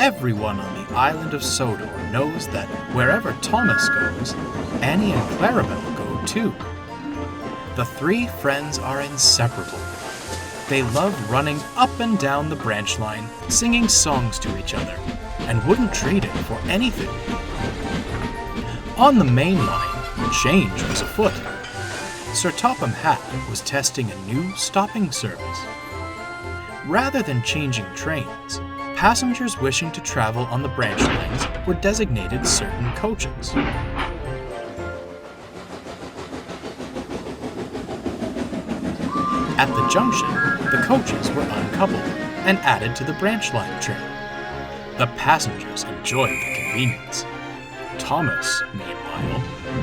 everyone on the island of Sodor knows that wherever Thomas goes, Annie and Clarabel go too. The three friends are inseparable. They love running up and down the branch line, singing songs to each other, and wouldn't trade it for anything. On the main line, change was afoot. Sir Topham Hatt was testing a new stopping service. Rather than changing trains, passengers wishing to travel on the branch lines were designated certain coaches. At the junction, the coaches were uncoupled and added to the branch line train. The passengers enjoyed the convenience. Thomas, meanwhile,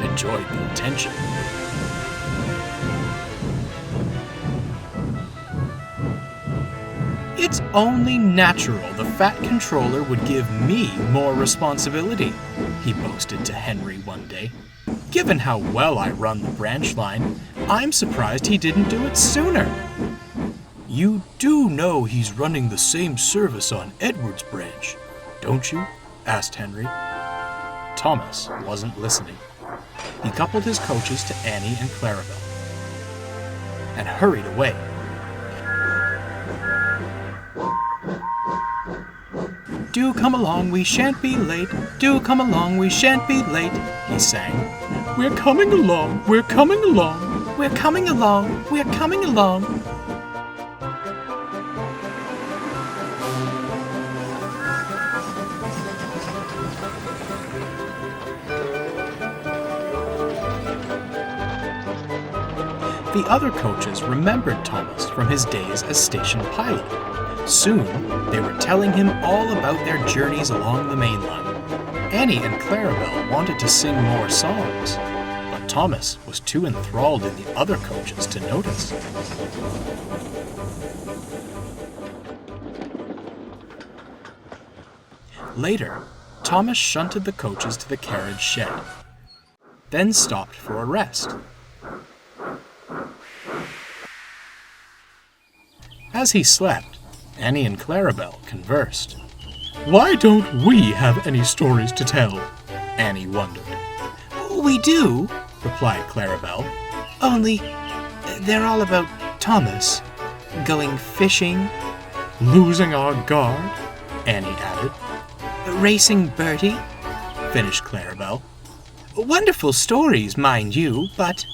enjoyed the attention. It's only natural the Fat Controller would give me more responsibility, he boasted to Henry one day. Given how well I run the branch line, I'm surprised he didn't do it sooner. You do know he's running the same service on Edward's branch, don't you? Asked Henry. Thomas wasn't listening. He coupled his coaches to Annie and Clarabel and hurried away. Do come along, we shan't be late. Do come along, we shan't be late, he sang. We're coming along, we're coming along. We're coming along, we're coming along. The other coaches remembered Thomas from his days as station pilot. Soon, they were telling him all about their journeys along the mainland. Annie and Clarabel wanted to sing more songs, but Thomas was too enthralled in the other coaches to notice. Later, Thomas shunted the coaches to the carriage shed, then stopped for a rest. As he slept, Annie and Clarabel conversed. Why don't we have any stories to tell? Annie wondered. We do, replied Clarabel. Only they're all about Thomas. Going fishing. Losing our guard, Annie added. Racing Bertie, finished Clarabel. Wonderful stories, mind you, but...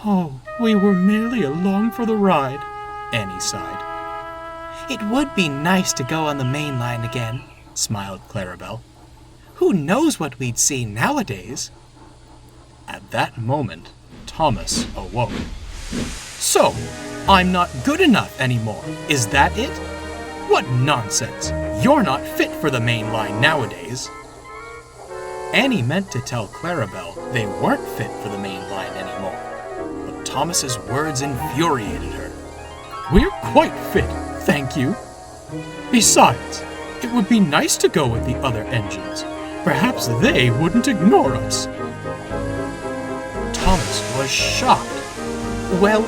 Oh, we were merely along for the ride, Annie sighed. It would be nice to go on the main line again, smiled Clarabel. Who knows what we'd see nowadays? At that moment, Thomas awoke. So, I'm not good enough anymore, is that it? What nonsense! You're not fit for the main line nowadays. Annie meant to tell Clarabel they weren't fit for the main line anymore, but Thomas's words infuriated her. We're quite fit, thank you. Besides, it would be nice to go with the other engines. Perhaps they wouldn't ignore us. Thomas was shocked. Well,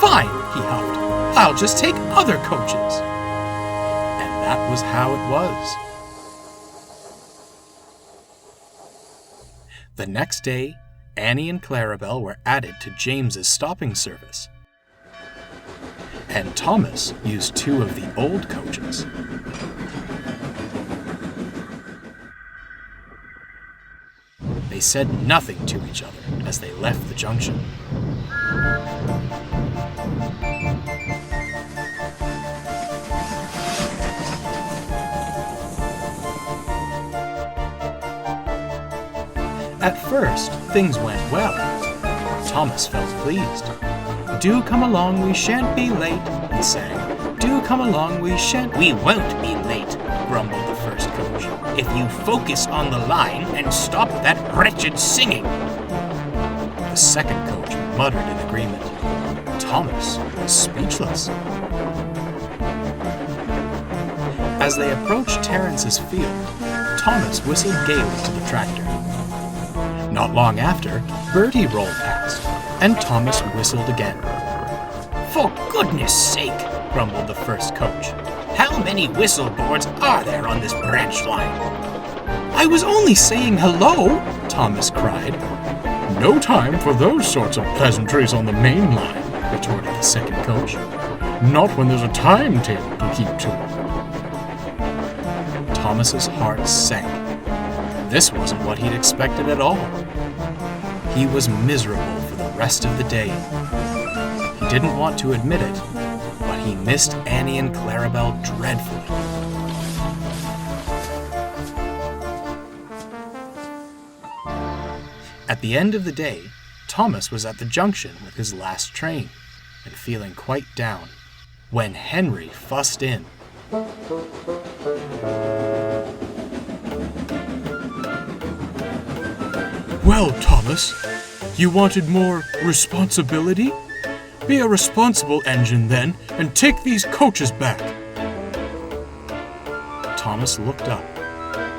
fine, he huffed. I'll just take other coaches. And that was how it was. The next day, Annie and Clarabel were added to James's stopping service. And Thomas used two of the old coaches. They said nothing to each other as they left the junction. At first, things went well. Thomas felt pleased. Do come along, we shan't be late, he sang. Do come along, we shan't... We won't be late, grumbled the first coach, if you focus on the line and stop that wretched singing. The second coach muttered in agreement. Thomas was speechless. As they approached Terrence's field, Thomas whistled gaily to the tractor. Not long after, Bertie rolled past, and Thomas whistled again. For goodness sake, grumbled the first coach. How many whistle boards are there on this branch line? I was only saying hello, Thomas cried. No time for those sorts of pleasantries on the main line, retorted the second coach. Not when there's a timetable to keep to. Thomas's heart sank. This wasn't what he'd expected at all. He was miserable for the rest of the day. He didn't want to admit it, but he missed Annie and Clarabel dreadfully. At the end of the day, Thomas was at the junction with his last train and feeling quite down when Henry fussed in. Well, Thomas, you wanted more responsibility? Be a responsible engine then, and take these coaches back. Thomas looked up.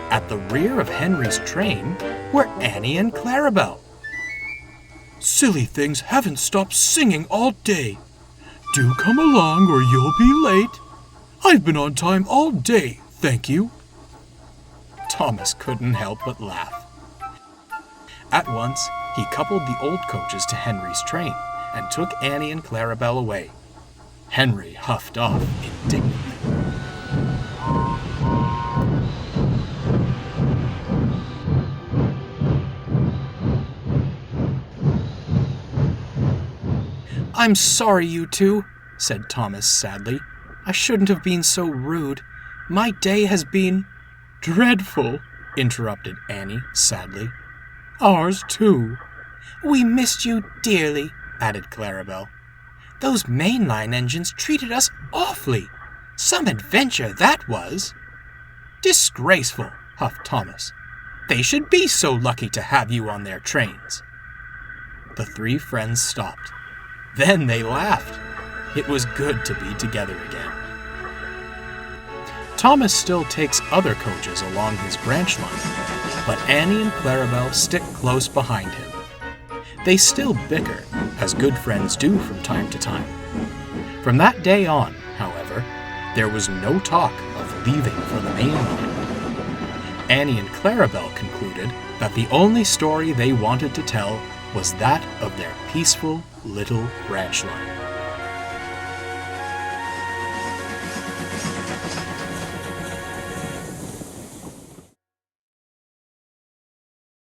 At the rear of Henry's train were Annie and Clarabel. Silly things haven't stopped singing all day. Do come along or you'll be late. I've been on time all day, thank you. Thomas couldn't help but laugh. At once, he coupled the old coaches to Henry's train and took Annie and Clarabel away. Henry huffed off indignantly. I'm sorry, you two, said Thomas sadly. I shouldn't have been so rude. My day has been dreadful, interrupted Annie sadly. Ours too. We missed you dearly, added Clarabel. Those mainline engines treated us awfully. Some adventure that was. Disgraceful, huffed Thomas. They should be so lucky to have you on their trains. The three friends stopped. Then they laughed. It was good to be together again. Thomas still takes other coaches along his branch line, but Annie and Clarabel stick close behind him. They still bicker, as good friends do from time to time. From that day on, however, there was no talk of leaving for the main line. Annie and Clarabel concluded that the only story they wanted to tell was that of their peaceful little branch line.